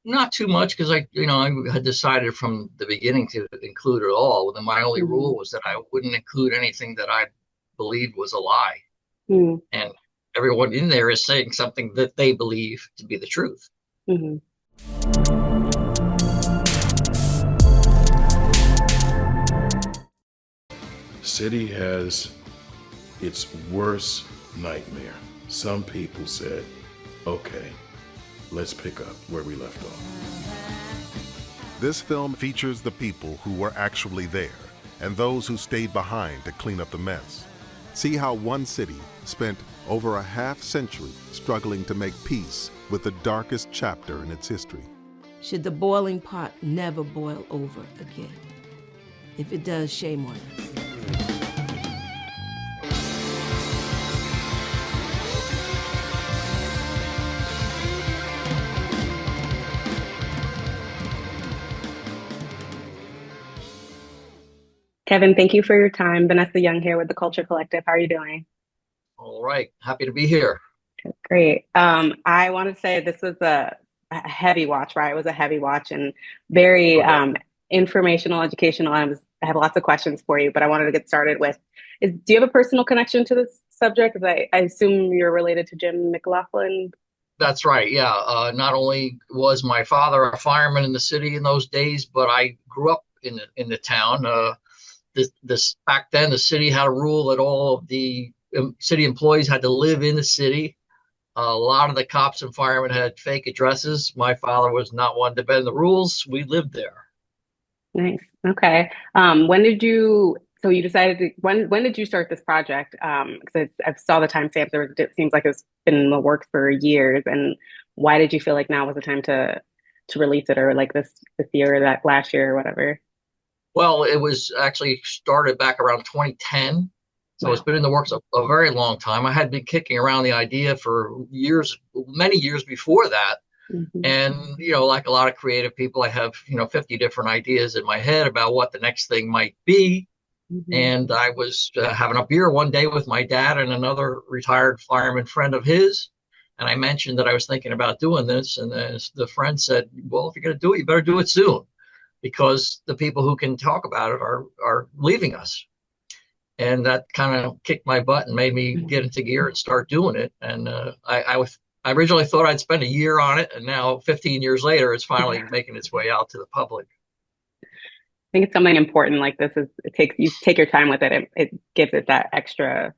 Not too much because I had decided from the beginning to include it all. And my only Hmm. rule was that I wouldn't include anything that I believed was a lie. Hmm. And everyone in there is saying something that they believe to be the truth. Hmm. City has its worst nightmare. Some people said, okay, let's pick up where we left off. This film features the people who were actually there and those who stayed behind to clean up the mess. See how one city spent over a half-century struggling to make peace with the darkest chapter in its history. Should the boiling pot never boil over again? If it does, shame on us. Kevin, thank you for your time. Vanessa Young here with the Culture Collective. How are you doing? All right. Happy to be here. Great. I want to say this was a heavy watch, right? It was a heavy watch and very Okay. informational, educational. I have lots of questions for you, but I wanted to get started with do you have a personal connection to this subject? Because I assume you're related to Jim McLaughlin. That's right. Yeah. Not only was my father a fireman in the city in those days, but I grew up in the town. This back then, the city had a rule that all of the city employees had to live in the city. A lot of the cops and firemen had fake addresses. My father was not one to bend the rules. We lived there. Nice. Okay. When did you, so you decided to, when did you start this project? Because I saw the timestamps. It seems like it's been in the works for years. And why did you feel like now was the time to release it, or like this year or that last year or whatever? Well, it was actually started back around 2010. So it's Wow. been in the works a very long time. I had been kicking around the idea for years, many years before that. Hmm. And, like a lot of creative people, I have, 50 different ideas in my head about what the next thing might be. Hmm. And I was having a beer one day with my dad and another retired fireman friend of his. And I mentioned that I was thinking about doing this. And then the friend said, well, if you're going to do it, you better do it soon because the people who can talk about it are leaving us. And that kind of kicked my butt and made me get into gear and start doing it. And I originally thought I'd spend a year on it, and now 15 years later, it's finally making its way out to the public. I think it's something important like this is you take your time with it. It gives it that extra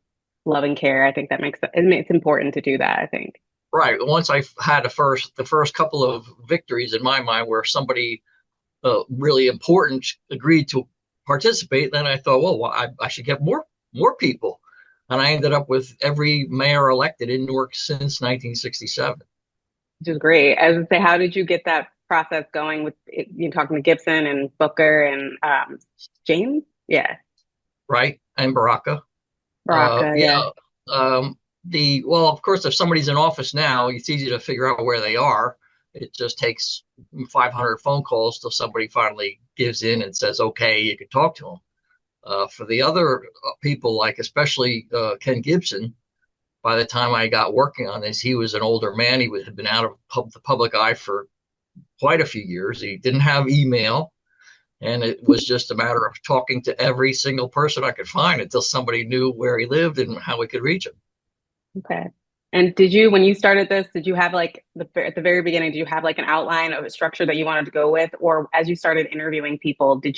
love and care. I think that it's important to do that, I think. Right. Once I had the first couple of victories in my mind where somebody really important agreed to participate, then I thought, well, I should get more people. And I ended up with every mayor elected in Newark since 1967. Which is great. I would say, how did you get that process going with you talking to Gibson and Booker and James? Yeah, Right. And Baraka. Baraka. Yeah. Yeah. Well, of course, if somebody's in office now, it's easy to figure out where they are. It just takes 500 phone calls till somebody finally gives in and says, okay, you can talk to them. For the other people, like especially Ken Gibson, by the time I got working on this, he was an older man. Had been out of the public eye for quite a few years. He didn't have email. And it was just a matter of talking to every single person I could find until somebody knew where he lived and how we could reach him. Okay. And did you, when you started this, did you have like at the very beginning, did you have like an outline of a structure that you wanted to go with? Or as you started interviewing people, did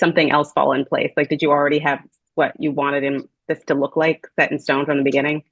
something else fall in place? Like, did you already have what you wanted this to look like set in stone from the beginning?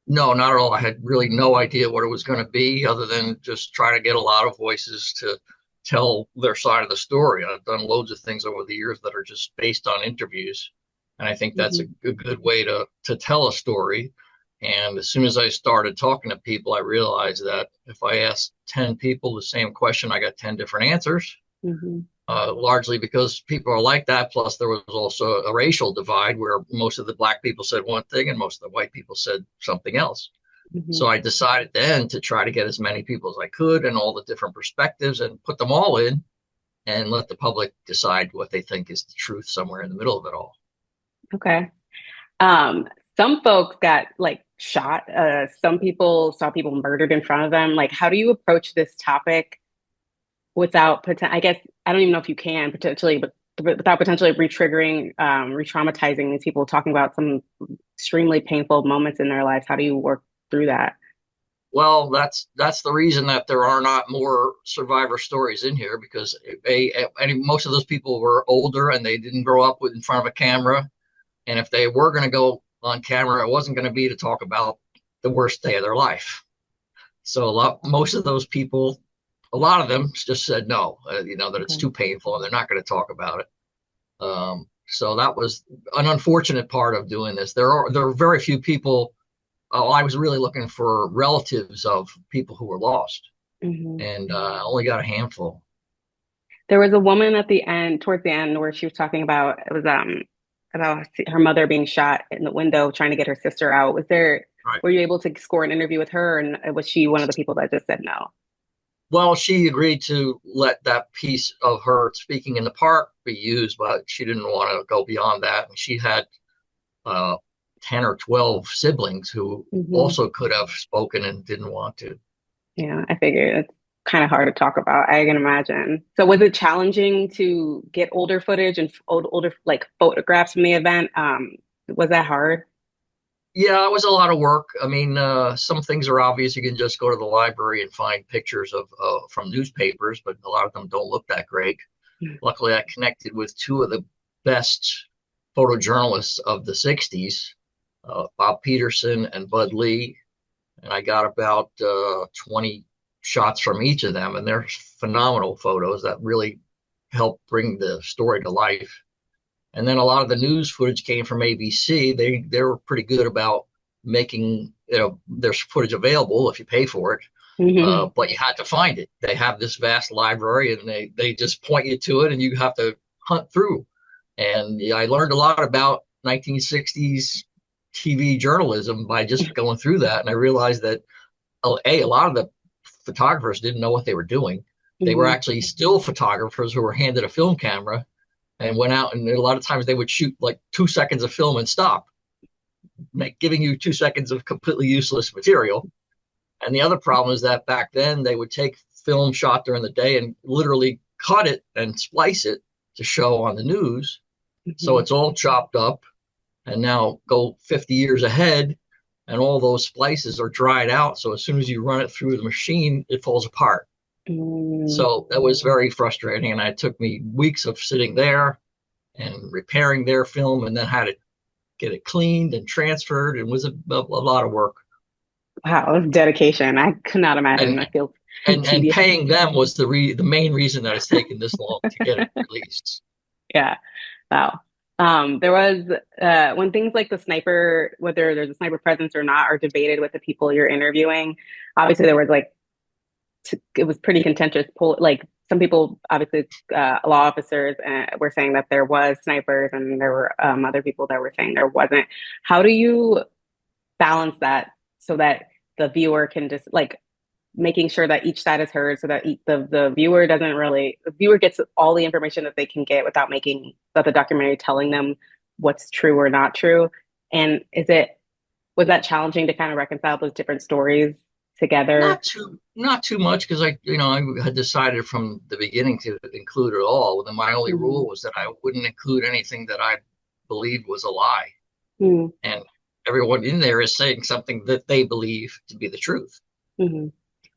No, not at all. I had really no idea what it was going to be other than just trying to get a lot of voices to tell their side of the story. I've done loads of things over the years that are just based on interviews. And I think that's Hmm. a good way to tell a story. And as soon as I started talking to people, I realized that if I asked 10 people the same question, I got 10 different answers, Hmm. largely because people are like that. Plus, there was also a racial divide where most of the black people said one thing and most of the white people said something else. Hmm. So I decided then to try to get as many people as I could and all the different perspectives and put them all in and let the public decide what they think is the truth somewhere in the middle of it all. Okay. Um, some folks got like shot. Some people saw people murdered in front of them. Like, how do you approach this topic without I guess I don't even know if you can potentially, but without potentially re-triggering, re-traumatizing these people, talking about some extremely painful moments in their lives. How do you work through that? Well, that's the reason that there are not more survivor stories in here, because most of those people were older and they didn't grow up with in front of a camera. And if they were going to go on camera, it wasn't going to be to talk about the worst day of their life. So most of those people, a lot of them just said no, that it's Okay. too painful and they're not going to talk about it. So that was an unfortunate part of doing this. There are very few people. I was really looking for relatives of people who were lost, Hmm. and I only got a handful. There was a woman at the end, towards the end, where she was talking about it was about her mother being shot in the window trying to get her sister out. Right. Were you able to score an interview with her, and was she one of the people that just said no? Well, she agreed to let that piece of her speaking in the park be used, but she didn't want to go beyond that. And she had uh, 10 or 12 siblings who Hmm. also could have spoken and didn't want to. Yeah, I figured it's kind of hard to talk about. I can imagine. So was it challenging to get older footage and older like photographs from the event? Was that hard? Yeah, it was a lot of work. I mean, some things are obvious. You can just go to the library and find pictures of from newspapers, but a lot of them don't look that great. Luckily, I connected with two of the best photojournalists of the 60s, Bob Peterson and Bud Lee, and I got about 20 shots from each of them, and they're phenomenal photos that really help bring the story to life. And then a lot of the news footage came from ABC. They were pretty good about making there's footage available if you pay for it, Hmm. but you had to find it. They have this vast library, and they just point you to it, and you have to hunt through. And yeah, I learned a lot about 1960s TV journalism by just going through that, and I realized that a lot of the photographers didn't know what they were doing. They were Hmm. actually still photographers who were handed a film camera and went out, and a lot of times they would shoot like 2 seconds of film and stop, giving you 2 seconds of completely useless material. And the other problem is that back then they would take film shot during the day and literally cut it and splice it to show on the news. So Hmm. it's all chopped up, and now go 50 years ahead and all those splices are dried out. So as soon as you run it through the machine, it falls apart. Mm. So that was very frustrating. And it took me weeks of sitting there and repairing their film, and then had to get it cleaned and transferred. It was a lot of work. Wow, that's dedication. I could not imagine. And I feel and tedious. paying them was the main reason that it's taken this long to get it released. Yeah. Wow. There was when things like the sniper, whether there's a sniper presence or not, are debated with the people you're interviewing. Obviously, there was like it was pretty contentious. Like some people, obviously, law officers were saying that there was snipers, and there were other people that were saying there wasn't. How do you balance that so that the viewer can just like making sure that each side is heard so that the viewer doesn't really the viewer gets all the information that they can get without making that the documentary telling them what's true or not true, and was that challenging to kind of reconcile those different stories together? Not too much, because I had decided from the beginning to include it all. And my only Mm-hmm. rule was that I wouldn't include anything that I believed was a lie. Mm-hmm. And everyone in there is saying something that they believe to be the truth. Mm-hmm.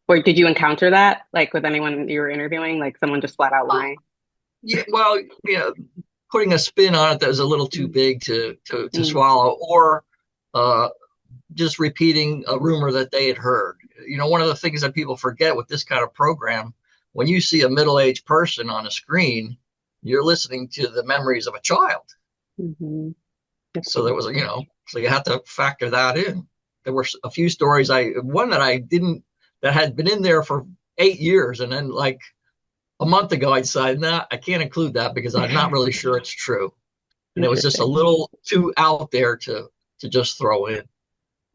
Or did you encounter that like with anyone you were interviewing, like someone just flat out Well, lying? yeah, well, putting a spin on it that was a little too big to Mm-hmm. swallow, or uh, just repeating a rumor that they had heard. One of the things that people forget with this kind of program, when you see a middle-aged person on a screen, you're listening to the memories of a child. Mm-hmm. Of So there course. was, so you have to factor that in. There were a few stories one that I didn't, that had been in there for 8 years. And then like a month ago, I decided, nah, I can't include that because I'm not really sure it's true. And it was just a Interesting. little too out there to just throw in.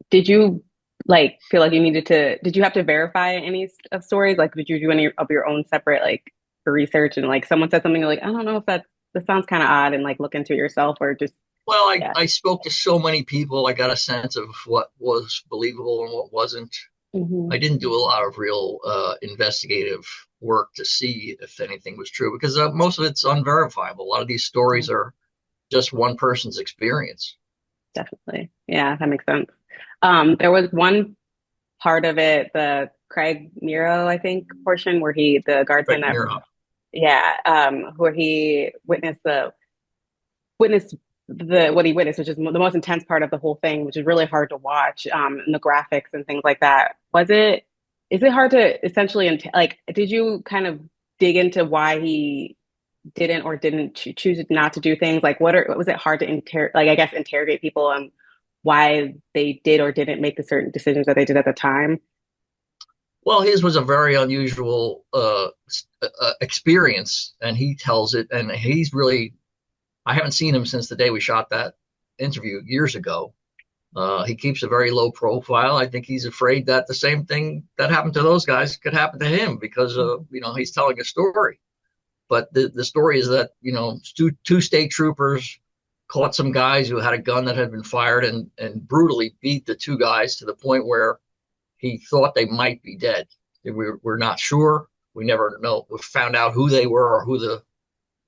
Did you like feel like you needed to, did you have to verify any of stories? Like, did you do any of your own separate, like, research and like someone said something you're like, I don't know if that sounds kind of odd and like look into it yourself or just, Well, I, yeah. I spoke to so many people. I got a sense of what was believable and what wasn't. Hmm. I didn't do a lot of real investigative work to see if anything was true because most of it's unverifiable. A lot of these stories are just one person's experience. Definitely. Yeah, that makes sense. There was one part of it, the Craig Miro, I think, portion where the guardsman Right, that, Mira. yeah, where he witnessed what he witnessed, which is the most intense part of the whole thing, which is really hard to watch, and the graphics and things like that. Is it hard to essentially, like, did you kind of dig into why he didn't or didn't choose not to do things? Like, was it hard to like, I guess, interrogate people on why they did or didn't make the certain decisions that they did at the time? Well, his was a very unusual experience, and he tells it. And he's really, I haven't seen him since the day we shot that interview years ago. He keeps a very low profile. I think he's afraid that the same thing that happened to those guys could happen to him because he's telling a story. But the story is that two state troopers caught some guys who had a gun that had been fired and brutally beat the two guys to the point where he thought they might be dead. We're not sure. We never know. We found out who they were or who the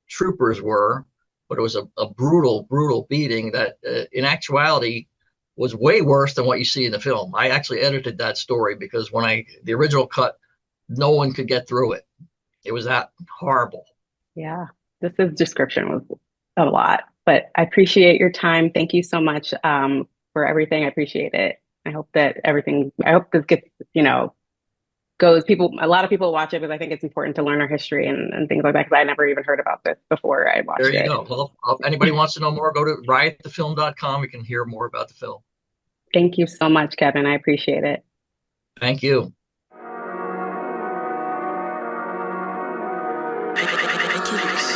troopers were, but it was a brutal, brutal beating that, in actuality, was way worse than what you see in the film. I actually edited that story because the original cut, no one could get through it. It was that horrible. Yeah, this description was a lot, but I appreciate your time. Thank you so much for everything. I appreciate it. I hope this gets, goes, a lot of people watch it because I think it's important to learn our history and things like that because I never even heard about this before I There watched you it. go. Well, if anybody wants to know more, go to riotthefilm.com. You can hear more about the film. Thank you so much, Kevin. I appreciate it. Thank you. I keep